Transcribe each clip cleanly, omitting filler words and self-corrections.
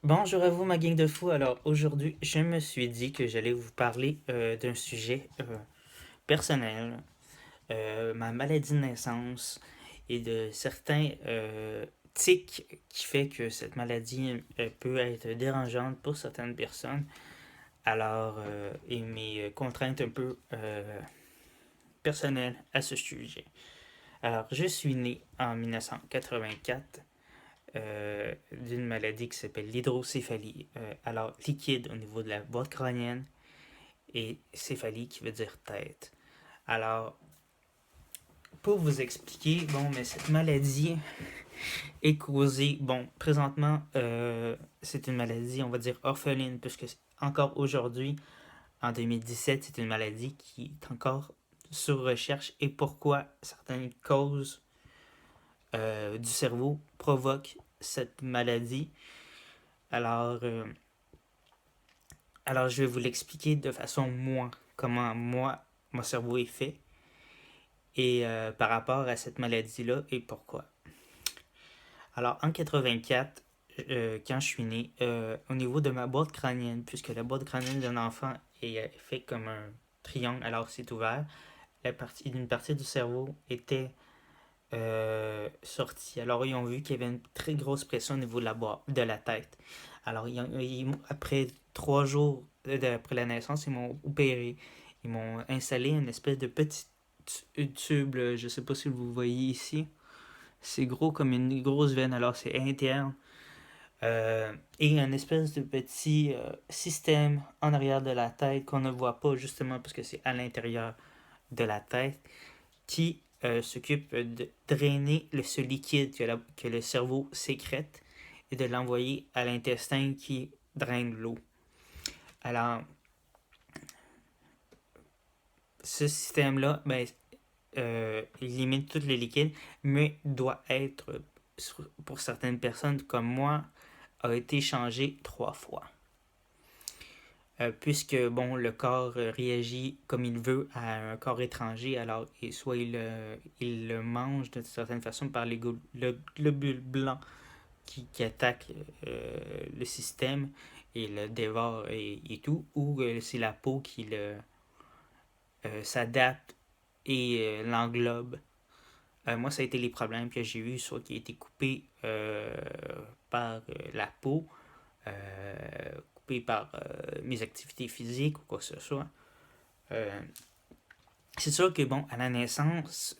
Bonjour à vous, ma gang de fous. Alors aujourd'hui, je me suis dit que j'allais vous parler d'un sujet personnel, ma maladie de naissance et de certains tics qui fait que cette maladie peut être dérangeante pour certaines personnes. Alors, et mes contraintes un peu personnelles à ce sujet. Alors, je suis né en 1984 d'une maladie qui s'appelle l'hydrocéphalie. Alors, liquide au niveau de la boîte crânienne et céphalie qui veut dire tête. Alors, pour vous expliquer, bon, mais cette maladie est causée, bon, présentement, c'est une maladie, on va dire, orpheline, puisque encore aujourd'hui, en 2017, c'est une maladie qui est encore sur recherche et pourquoi certaines causes du cerveau provoquent cette maladie. Alors, alors, je vais vous l'expliquer de façon moi, comment moi, mon cerveau est fait, et par rapport à cette maladie-là et pourquoi. Alors, en 84, quand je suis né, au niveau de ma boîte crânienne, puisque la boîte crânienne d'un enfant est fait comme un triangle, alors c'est ouvert, une partie du cerveau était sortie. Alors, ils ont vu qu'il y avait une très grosse pression au niveau de la tête. Alors, après 3 jours après la naissance, ils m'ont opéré. Ils m'ont installé une espèce de petit tube, là, je sais pas si vous voyez ici. C'est gros comme une grosse veine, alors c'est interne. Et un espèce de petit système en arrière de la tête qu'on ne voit pas justement parce que c'est à l'intérieur de la tête qui s'occupe de drainer ce liquide que le cerveau sécrète et de l'envoyer à l'intestin qui draine l'eau. Alors, ce système-là, ben, il limite tous les liquides, mais doit être, pour certaines personnes comme moi, a été changé 3 fois. Puisque bon, le corps réagit comme il veut à un corps étranger, alors et soit il le mange de certaine façon par le globule blanc qui attaque le système et le dévore et tout, ou c'est la peau qui s'adapte et l'englobe. Moi, ça a été les problèmes que j'ai eus, soit qui a été coupé par la peau, coupé par mes activités physiques ou quoi que ce soit. Euh, c'est sûr que, bon, à la naissance,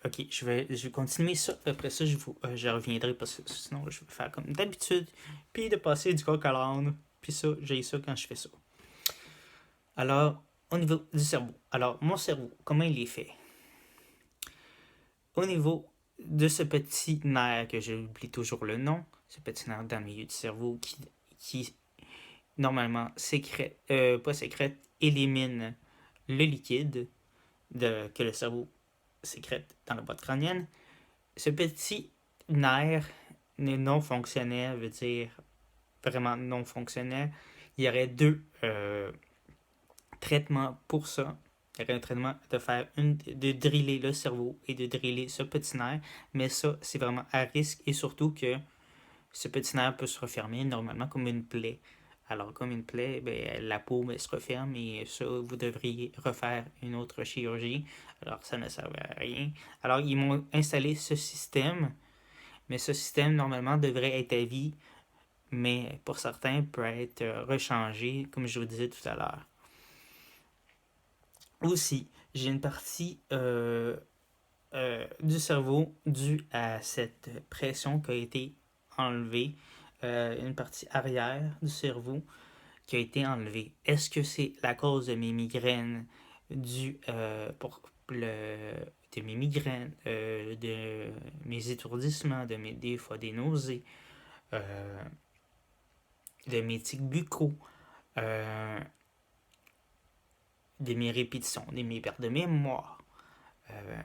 ok, je vais continuer ça. Après ça, je reviendrai parce que sinon, je vais faire comme d'habitude. Puis de passer du coq à l'âne. Puis ça, j'ai ça quand je fais ça. Alors, au niveau du cerveau. Alors, mon cerveau, comment il est fait? Au niveau de ce petit nerf que j'oublie toujours le nom, ce petit nerf dans le milieu du cerveau qui normalement sécrète, pas sécrète, élimine le liquide que le cerveau sécrète dans la boîte crânienne. Ce petit nerf non fonctionnel veut dire vraiment non fonctionnel. Il y aurait deux traitements pour ça. Il y aurait un traitement de driller le cerveau et de driller ce petit nerf, mais ça, c'est vraiment à risque et surtout que ce petit nerf peut se refermer normalement comme une plaie. Alors, comme une plaie, ben, la peau se referme et ça, vous devriez refaire une autre chirurgie. Alors, ça ne servait à rien. Alors, ils m'ont installé ce système, mais ce système, normalement, devrait être à vie, mais pour certains, peut être rechangé, comme je vous disais tout à l'heure. Aussi, j'ai une partie du cerveau due à cette pression qui a été enlevée, une partie arrière du cerveau qui a été enlevée. Est-ce que c'est la cause de mes migraines due de mes migraines, de mes étourdissements, des fois des nausées, euh, de mes tics buccaux, euh, de mes répétitions, de mes pertes de mémoire, euh,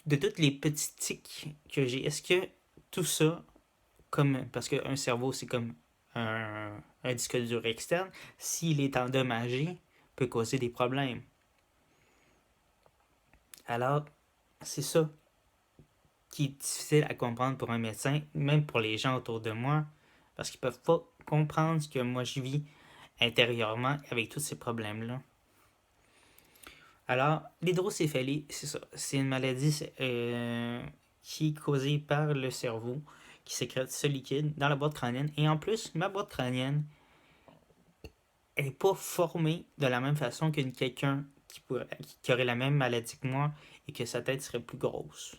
de toutes les petits tics que j'ai. Est-ce que tout ça, parce qu'un cerveau c'est comme un disque dur externe, s'il est endommagé, peut causer des problèmes. Alors, c'est ça qui est difficile à comprendre pour un médecin, même pour les gens autour de moi, parce qu'ils peuvent pas comprendre ce que moi je vis intérieurement avec tous ces problèmes-là. Alors, l'hydrocéphalie, c'est ça. C'est une maladie qui est causée par le cerveau qui sécrète ce liquide dans la boîte crânienne. Et en plus, ma boîte crânienne, elle n'est pas formée de la même façon que quelqu'un qui aurait la même maladie que moi et que sa tête serait plus grosse.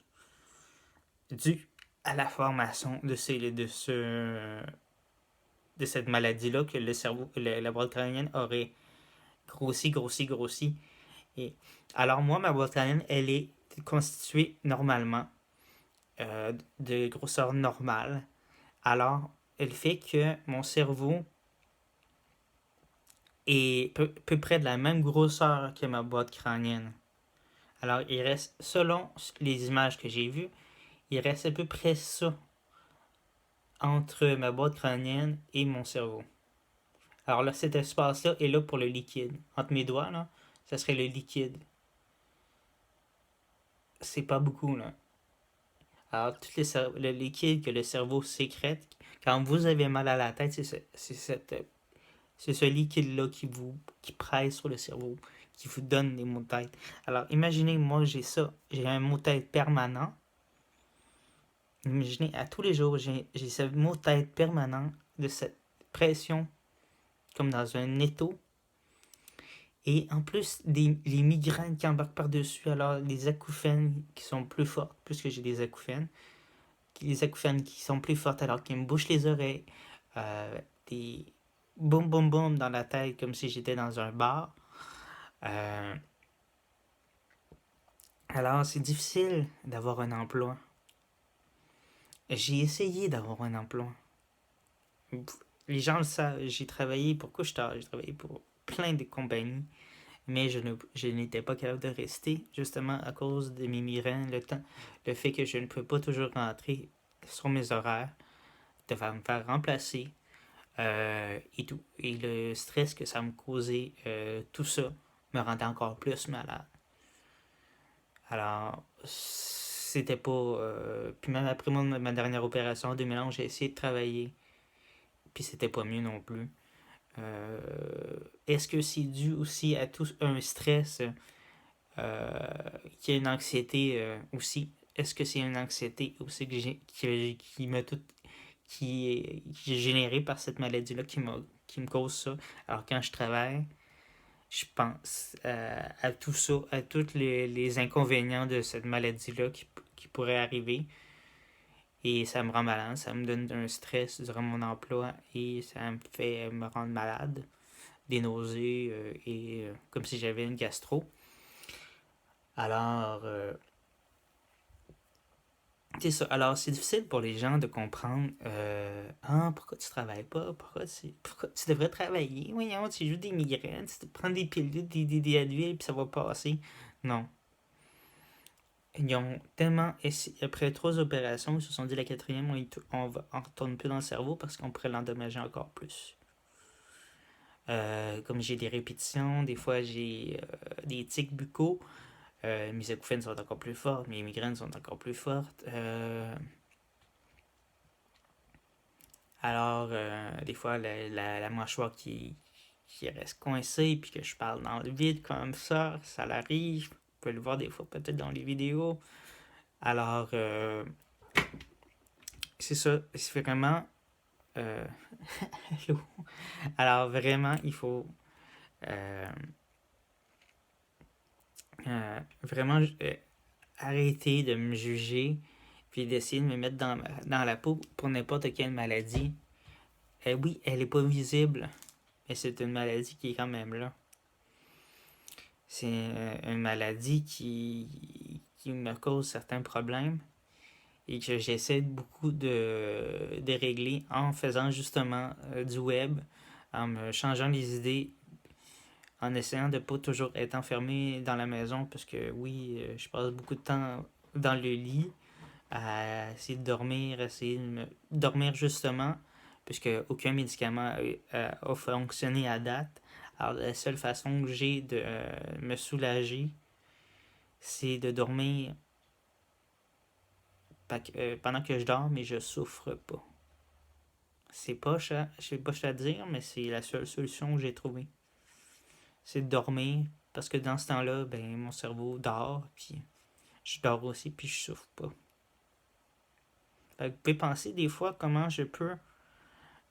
Dû à la formation de cette maladie-là que le cerveau, la boîte crânienne aurait grossi. Et alors moi, ma boîte crânienne, elle est constituée normalement de grosseur normale. Alors, elle fait que mon cerveau est peu près de la même grosseur que ma boîte crânienne. Alors, il reste, selon les images que j'ai vues, il reste à peu près ça entre ma boîte crânienne et mon cerveau. Alors là, cet espace-là est là pour le liquide. Entre mes doigts, là, ça serait le liquide. C'est pas beaucoup, là. Alors, tout le liquide que le cerveau sécrète, quand vous avez mal à la tête, c'est ce liquide-là qui presse sur le cerveau, qui vous donne des maux de tête. Alors, imaginez, moi, j'ai ça. J'ai un mot de tête permanent. Imaginez, à tous les jours, j'ai ce mot de tête permanent de cette pression, comme dans un étau. Et en plus, les migraines qui embarquent par-dessus, alors les acouphènes qui sont plus fortes, puisque j'ai des acouphènes, les acouphènes qui sont plus fortes alors qu'ils me bouchent les oreilles, des boum boum boum dans la tête comme si j'étais dans un bar. Euh, alors c'est difficile d'avoir un emploi. J'ai essayé d'avoir un emploi. Les gens le savent, j'ai travaillé pour Couche-Tard, j'ai travaillé pour plein de compagnies, mais je n'étais pas capable de rester, justement à cause de mes migraines, le fait que je ne peux pas toujours rentrer sur mes horaires, de me faire remplacer, et tout. Et le stress que ça me causait, tout ça, me rendait encore plus malade. Alors, c'était pas. Puis même après ma dernière opération en 2011, j'ai essayé de travailler, puis c'était pas mieux non plus. Euh, Est-ce que c'est dû aussi à tout un stress qui a une anxiété aussi? Est-ce que c'est une anxiété aussi qui m'a tout qui est générée par cette maladie-là qui me cause ça? Alors quand je travaille, je pense à tout ça, à tous les inconvénients de cette maladie-là qui pourrait arriver. Et ça me rend malade, ça me donne un stress durant mon emploi et ça me fait me rendre malade, des nausées et comme si j'avais une gastro. Alors, c'est ça. Alors, c'est difficile pour les gens de comprendre pourquoi tu travailles pas, pourquoi tu devrais travailler. Voyons, tu joues des migraines, tu te prends des pilules, des Advil, puis ça va passer. Non. Ils ont tellement essayé, après 3 opérations, ils se sont dit la quatrième, on retourne plus dans le cerveau parce qu'on pourrait l'endommager encore plus. Comme j'ai des répétitions, des fois j'ai des tics buccaux, mes acouphènes sont encore plus fortes, mes migraines sont encore plus fortes. Alors, des fois, la mâchoire qui reste coincée, puis que je parle dans le vide comme ça l'arrive. Vous pouvez le voir des fois peut-être dans les vidéos. Alors, c'est ça, c'est vraiment... euh, Allô? Alors, vraiment, il faut euh, vraiment arrêter de me juger, puis d'essayer de me mettre dans la peau pour n'importe quelle maladie. Oui, elle est pas visible, mais c'est une maladie qui est quand même là. C'est une maladie qui me cause certains problèmes et que j'essaie beaucoup de régler en faisant justement du web, en me changeant les idées, en essayant de pas toujours être enfermé dans la maison parce que oui, je passe beaucoup de temps dans le lit à essayer de dormir, dormir justement, puisque aucun médicament a fonctionné à date. Alors la seule façon que j'ai de me soulager, c'est de dormir pendant que je dors, mais je souffre pas. C'est poche, hein? Je sais pas ce à dire, mais c'est la seule solution que j'ai trouvée. C'est de dormir, parce que dans ce temps-là, ben mon cerveau dort, puis je dors aussi, puis je souffre pas. Fait que vous pouvez penser des fois comment je peux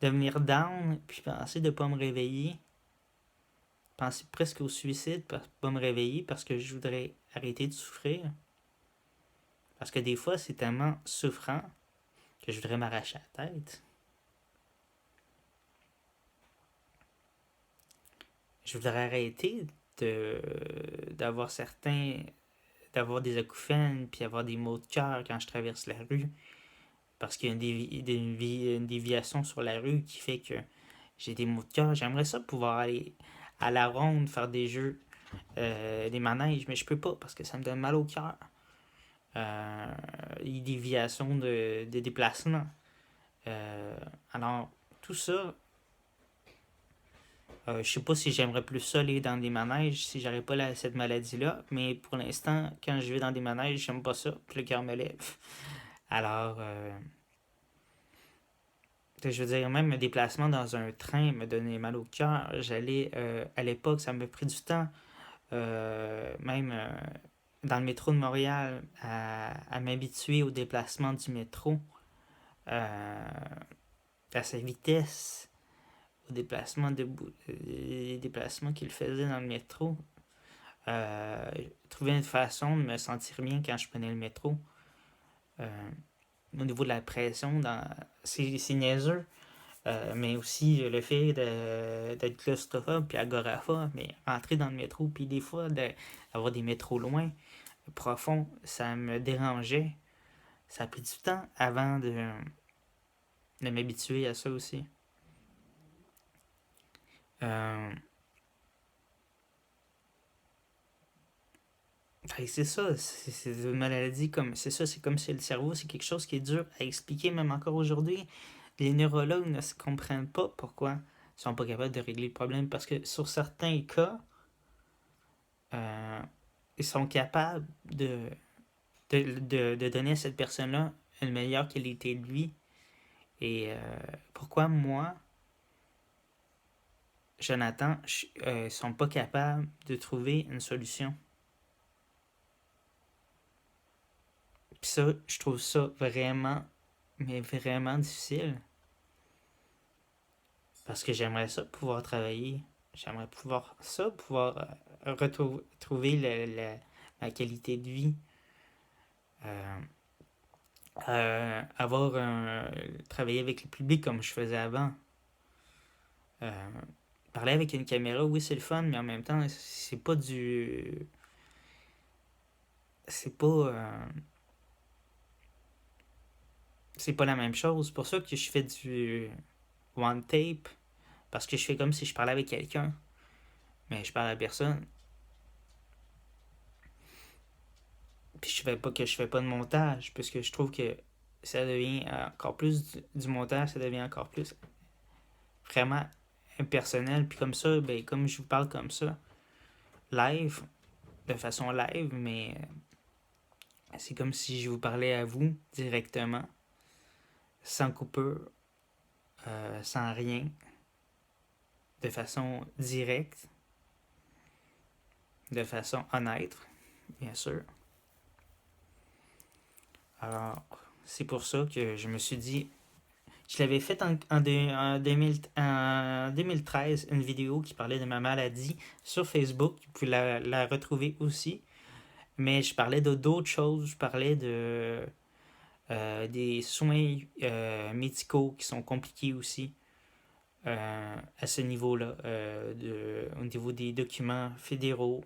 devenir down, puis penser de pas me réveiller. Penser presque au suicide, pour pas me réveiller, parce que je voudrais arrêter de souffrir. Parce que des fois, c'est tellement souffrant que je voudrais m'arracher la tête. Je voudrais arrêter d'avoir d'avoir des acouphènes, puis avoir des maux de cœur quand je traverse la rue. Parce qu'il y a une déviation sur la rue qui fait que j'ai des maux de cœur. J'aimerais ça pouvoir aller à la ronde, faire des jeux, des manèges, mais je peux pas parce que ça me donne mal au cœur. Des déviations de déplacement. Alors, tout ça, je sais pas si j'aimerais plus ça aller dans des manèges si j'aurais pas cette maladie-là, mais pour l'instant, quand je vais dans des manèges, j'aime pas ça, puis le cœur me lève. Alors, je veux dire, même un déplacement dans un train me donnait mal au cœur. J'allais, à l'époque, ça m'a pris du temps, même dans le métro de Montréal, à m'habituer au déplacement du métro, euh, à sa vitesse, au déplacement les déplacements qu'il faisait dans le métro. Trouver une façon de me sentir bien quand je prenais le métro. Euh, Au niveau de la pression, c'est niaiseux. Mais aussi le fait d'être claustrophobe puis agoraphobe, mais entrer dans le métro, puis des fois d'avoir des métros loin, profonds, ça me dérangeait. Ça a pris du temps avant de m'habituer à ça aussi. Euh, c'est ça, c'est une maladie comme. C'est ça, c'est comme si le cerveau, c'est quelque chose qui est dur à expliquer, même encore aujourd'hui. Les neurologues ne se comprennent pas pourquoi ils sont pas capables de régler le problème parce que sur certains cas, euh, ils sont capables de donner à cette personne-là une meilleure qualité de vie. Et pourquoi moi, Jonathan, ils sont pas capables de trouver une solution? Puis ça, je trouve ça vraiment, mais vraiment difficile. Parce que j'aimerais ça pouvoir travailler. J'aimerais pouvoir retrouver ma qualité de vie. Euh, travailler avec le public comme je faisais avant. Euh, Parler avec une caméra, oui, c'est le fun, mais en même temps, c'est pas. C'est pas la même chose. C'est pour ça que je fais du one tape, parce que je fais comme si je parlais avec quelqu'un, mais je parle à personne. Puis je fais pas de montage, parce que je trouve que ça devient encore plus du montage, ça devient encore plus vraiment impersonnel. Puis comme ça, ben, comme je vous parle comme ça, live, de façon live, mais c'est comme si je vous parlais à vous directement, sans coupure, sans rien, de façon directe, de façon honnête, bien sûr. Alors, c'est pour ça que je me suis dit, je l'avais fait en 2013, une vidéo qui parlait de ma maladie sur Facebook. Vous pouvez la retrouver aussi. Mais je parlais de d'autres choses. Je parlais des soins médicaux qui sont compliqués aussi à ce niveau-là, au niveau des documents fédéraux.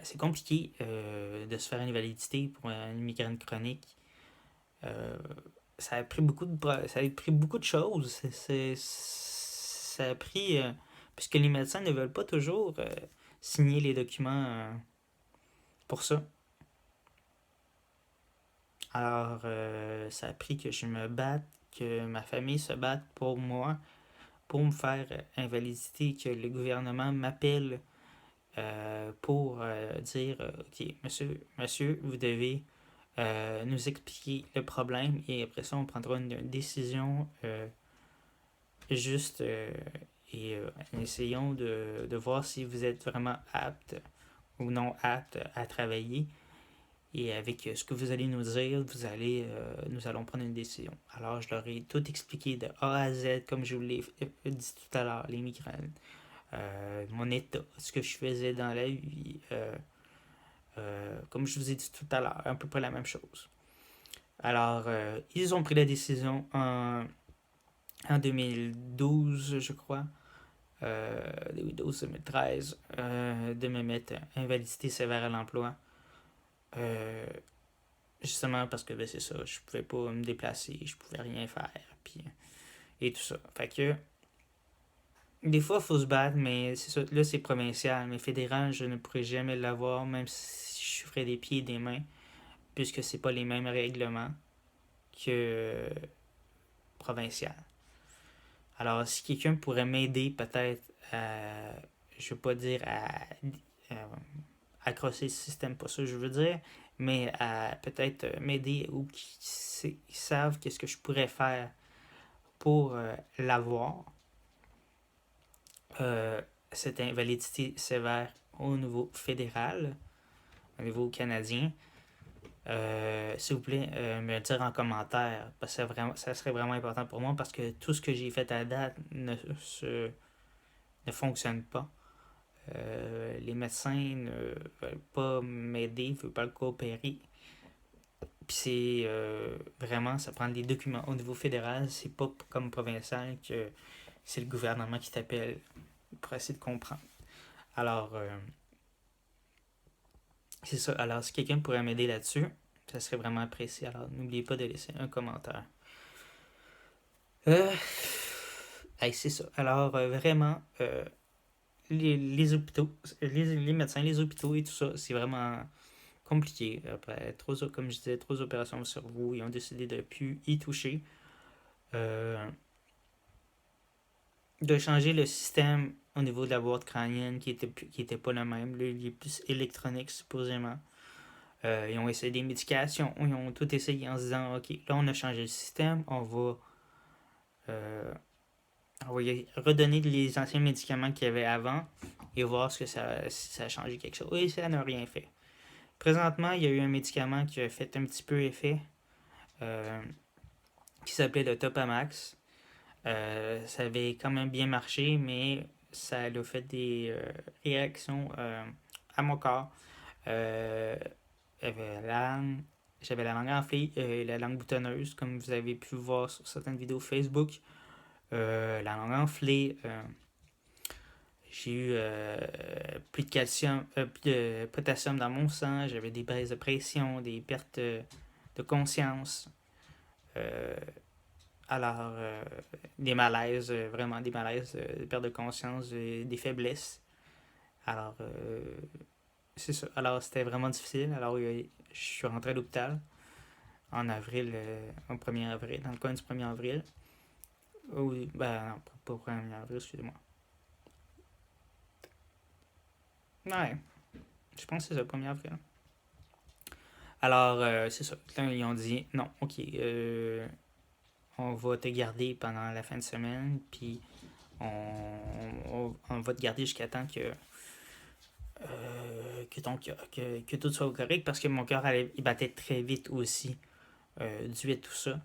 C'est compliqué de se faire une validité pour une migraine chronique. Euh, ça a pris beaucoup de choses. Ça a pris, puisque les médecins ne veulent pas toujours signer les documents pour ça. Alors, ça a pris que je me batte, que ma famille se batte pour moi, pour me faire invalidité, que le gouvernement m'appelle pour dire ok, monsieur, vous devez nous expliquer le problème et après ça, on prendra une décision juste et essayons de voir si vous êtes vraiment apte ou non apte à travailler. Et avec ce que vous allez nous dire, nous allons prendre une décision. Alors, je leur ai tout expliqué de A à Z, comme je vous l'ai dit tout à l'heure, les migraines, mon état, ce que je faisais dans la vie, comme je vous ai dit tout à l'heure, à peu près la même chose. Alors, ils ont pris la décision en 2012, je crois, 2012-2013, de me mettre invalidité sévère à l'emploi. Euh, Justement parce que ben, c'est ça, je pouvais pas me déplacer, je pouvais rien faire, puis et tout ça. Fait que des fois, il faut se battre, mais c'est ça, là c'est provincial, mais fédéral, je ne pourrais jamais l'avoir, même si je ferais des pieds et des mains, puisque c'est pas les mêmes règlements que provincial. Alors, si quelqu'un pourrait m'aider peut-être à, je veux pas dire à accrocher le système, pas ça que je veux dire, mais à peut-être m'aider ou qui savent qu'est-ce que je pourrais faire pour l'avoir, euh, cette invalidité sévère au niveau fédéral, au niveau canadien, s'il vous plaît, me le dire en commentaire, parce que ça serait vraiment important pour moi, parce que tout ce que j'ai fait à date ne fonctionne pas. Les médecins ne veulent pas m'aider, ne veulent pas le coopérer. Puis c'est vraiment, ça prend des documents au niveau fédéral, c'est pas comme provincial que c'est le gouvernement qui t'appelle pour essayer de comprendre. Alors, c'est ça. Alors, si quelqu'un pourrait m'aider là-dessus, ça serait vraiment apprécié. Alors, n'oubliez pas de laisser un commentaire. Euh, c'est ça. Alors, vraiment, les hôpitaux, les médecins, les hôpitaux et tout ça, c'est vraiment compliqué. Après, comme je disais, trop d'opérations au cerveau. Ils ont décidé de ne plus y toucher. Euh, de changer le système au niveau de la boîte crânienne qui était pas le même. Là, il est plus électronique, supposément. Ils ont essayé des médications. Ils ont tout essayé en se disant, OK, là, on a changé le système. Euh, on va redonner les anciens médicaments qu'il y avait avant et voir si ça a changé quelque chose. Et ça n'a rien fait. Présentement, il y a eu un médicament qui a fait un petit peu effet, euh, qui s'appelait le Topamax. Ça avait quand même bien marché, mais ça a fait des réactions à mon corps. Euh, j'avais la langue enflée, la langue boutonneuse, comme vous avez pu voir sur certaines vidéos Facebook. La langue enflée. J'ai eu plus de calcium, plus de potassium dans mon sang. J'avais des baisses de pression, des pertes de conscience. Euh, alors, des malaises, vraiment des malaises, des pertes de conscience, des faiblesses. Alors, c'est ça. Alors, c'était vraiment difficile. Alors, je suis rentré à l'hôpital en avril, au 1er avril, dans le coin du 1er avril. Oui, ben non, pas au 1er avril, excusez-moi. Ouais, je pense que c'est ça, 1er avril. Alors, c'est ça. Là, ils ont dit, non, ok, on va te garder pendant la fin de semaine, puis on va te garder jusqu'à temps que tout soit correct, parce que mon cœur il battait très vite aussi, dû à tout ça.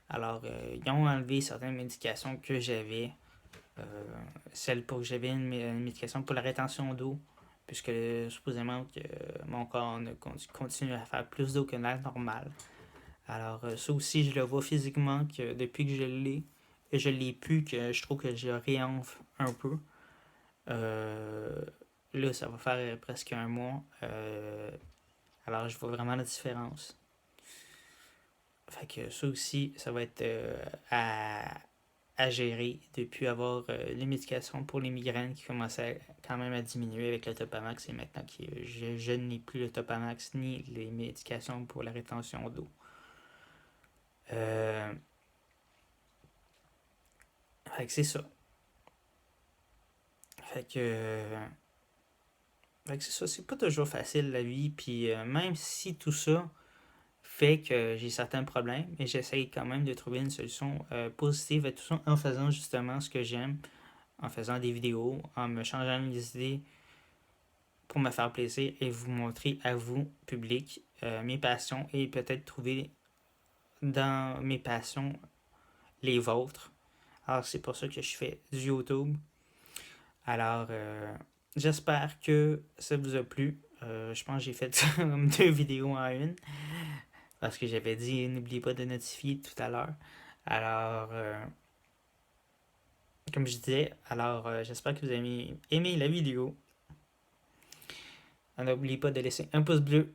Alors, ils ont enlevé certaines médications que j'avais. Euh, Celle pour que j'avais une médication pour la rétention d'eau, puisque supposément que mon corps ne continue à faire plus d'eau que la normale. Alors, ça aussi, je le vois physiquement que depuis que je l'ai plus, que je trouve que je réenfle un peu. Euh, Là, ça va faire presque un mois. Alors, je vois vraiment la différence. Fait que ça aussi, ça va être à gérer depuis avoir les médications pour les migraines qui commençaient quand même à diminuer avec le Topamax et maintenant que je n'ai plus le Topamax ni les médications pour la rétention d'eau. Euh, Fait que c'est ça. Fait que, euh, fait que c'est ça, c'est pas toujours facile la vie, puis même si tout ça fait que j'ai certains problèmes, mais j'essaye quand même de trouver une solution positive à tout ça en faisant justement ce que j'aime, en faisant des vidéos, en me changeant les idées pour me faire plaisir et vous montrer à vous, public, mes passions et peut-être trouver dans mes passions les vôtres. Alors c'est pour ça que je fais du YouTube. Alors j'espère que ça vous a plu. Je pense que j'ai fait comme 2 vidéos en une parce que j'avais dit n'oubliez pas de notifier tout à l'heure. Alors comme je disais, alors j'espère que vous avez aimé la vidéo. N'oubliez pas de laisser un pouce bleu,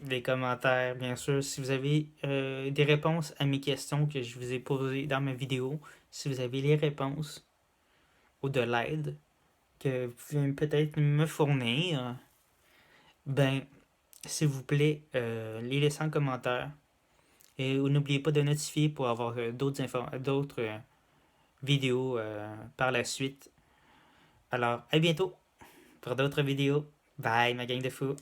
des commentaires, bien sûr. Si vous avez des réponses à mes questions que je vous ai posées dans ma vidéo, si vous avez les réponses ou de l'aide que vous pouvez peut-être me fournir, ben, s'il vous plaît, les laissez en commentaire. Et n'oubliez pas de notifier pour avoir d'autres vidéos par la suite. Alors, à bientôt pour d'autres vidéos. Bye, ma gang de fous.